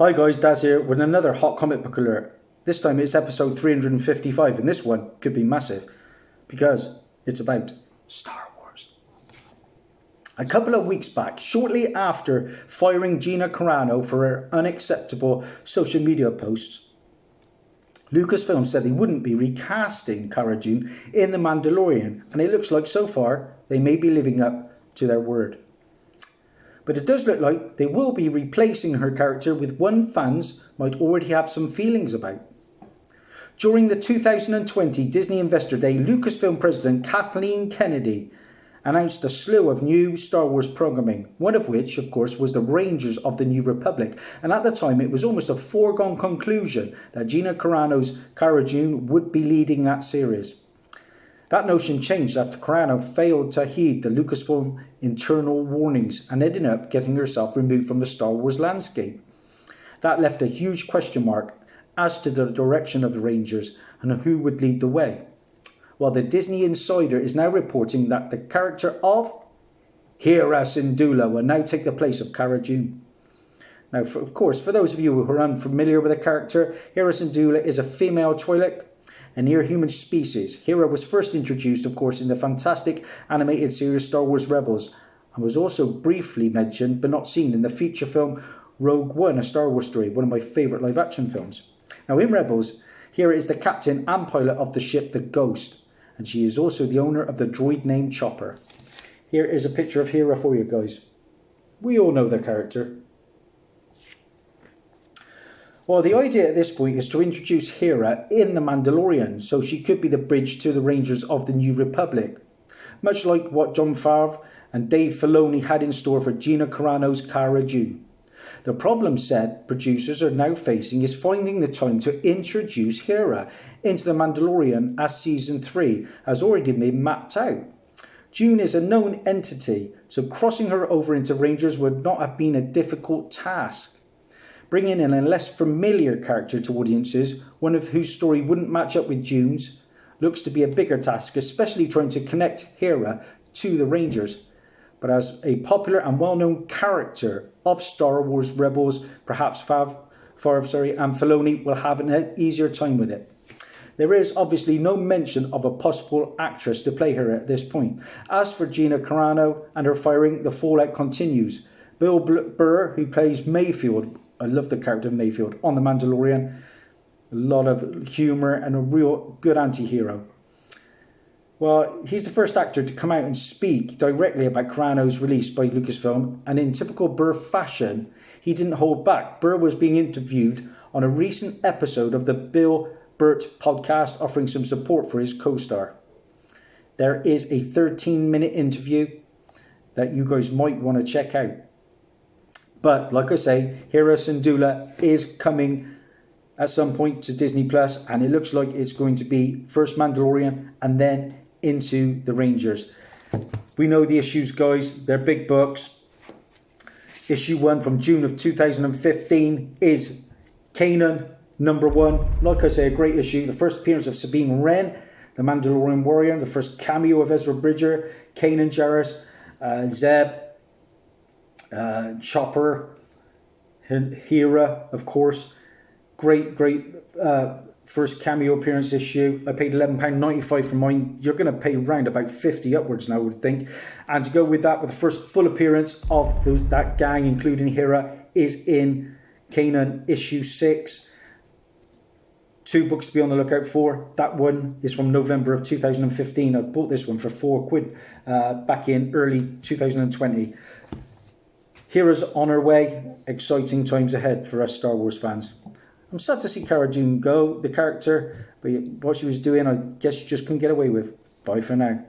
Hi guys, Daz here with another hot comic book alert. This time it's episode 355 and this one could be massive because it's about Star Wars. A couple of weeks back, shortly after firing Gina Carano for her unacceptable social media posts, Lucasfilm said they wouldn't be recasting Cara Dune in The Mandalorian, and it looks like so far they may be living up to their word. But it does look like they will be replacing her character with one fans might already have some feelings about. During the 2020 Disney Investor Day, Lucasfilm President Kathleen Kennedy announced a slew of new Star Wars programming, one of which, of course, was the Rangers of the New Republic. And at the time, it was almost a foregone conclusion that Gina Carano's Cara Dune would be leading that series. That notion changed after Carano failed to heed the Lucasfilm internal warnings and ended up getting herself removed from the Star Wars landscape. That left a huge question mark as to the direction of the Rangers and who would lead the way. While the Disney Insider is now reporting that the character of Hera Syndulla will now take the place of Cara Dune. Now, of course, for those of you who are unfamiliar with the character, Hera Syndulla is a female Twi'lek, a near-human species. Hera was first introduced, of course, in the fantastic animated series Star Wars Rebels, and was also briefly mentioned but not seen in the feature film Rogue One, A Star Wars Story, one of my favourite live-action films. Now, in Rebels, Hera is the captain and pilot of the ship the Ghost, and she is also the owner of the droid named Chopper. Here is a picture of Hera for you guys. We all know the character. Well, the idea at this point is to introduce Hera in The Mandalorian, so she could be the bridge to the Rangers of the New Republic, much like what Jon Favreau and Dave Filoni had in store for Gina Carano's Cara Dune. The problem, said producers are now facing, is finding the time to introduce Hera into The Mandalorian, as Season 3 has already been mapped out. Dune is a known entity, so crossing her over into Rangers would not have been a difficult task. Bringing in a less familiar character to audiences, one of whose story wouldn't match up with Dune's, looks to be a bigger task, especially trying to connect Hera to the Rangers. But as a popular and well-known character of Star Wars Rebels, perhaps Favreau and Filoni will have an easier time with it. There is obviously no mention of a possible actress to play her at this point. As for Gina Carano and her firing, the fallout continues. Bill Burr, who plays Mayfield, I love the character of Mayfield on The Mandalorian. A lot of humour and a real good anti-hero. Well, he's the first actor to come out and speak directly about Carano's release by Lucasfilm, and in typical Burr fashion, he didn't hold back. Burr was being interviewed on a recent episode of the Bill Burt podcast, offering some support for his co-star. There is a 13-minute interview that you guys might want to check out. But like I say, Hera Syndulla is coming at some point to Disney Plus, and it looks like it's going to be first Mandalorian and then into the Rangers. We know the issues, guys. They're big books. Issue 1 from June of 2015 is Kanan, #1. Like I say, a great issue. The first appearance of Sabine Wren, the Mandalorian warrior. The first cameo of Ezra Bridger, Kanan Jarrus, Zeb, Chopper, Hera, of course. Great first cameo appearance issue. I paid £11.95 for mine. You're going to pay around about 50 upwards now, I would think. And to go with that, with the first full appearance of that gang, including Hera, is in Kanan issue 6. 2 books to be on the lookout for. That one is from November of 2015. I bought this one for £4 back in early 2020. Hera's on her way. Exciting times ahead for us Star Wars fans. I'm sad to see Cara Dune go, the character, but what she was doing, I guess she just couldn't get away with. Bye for now.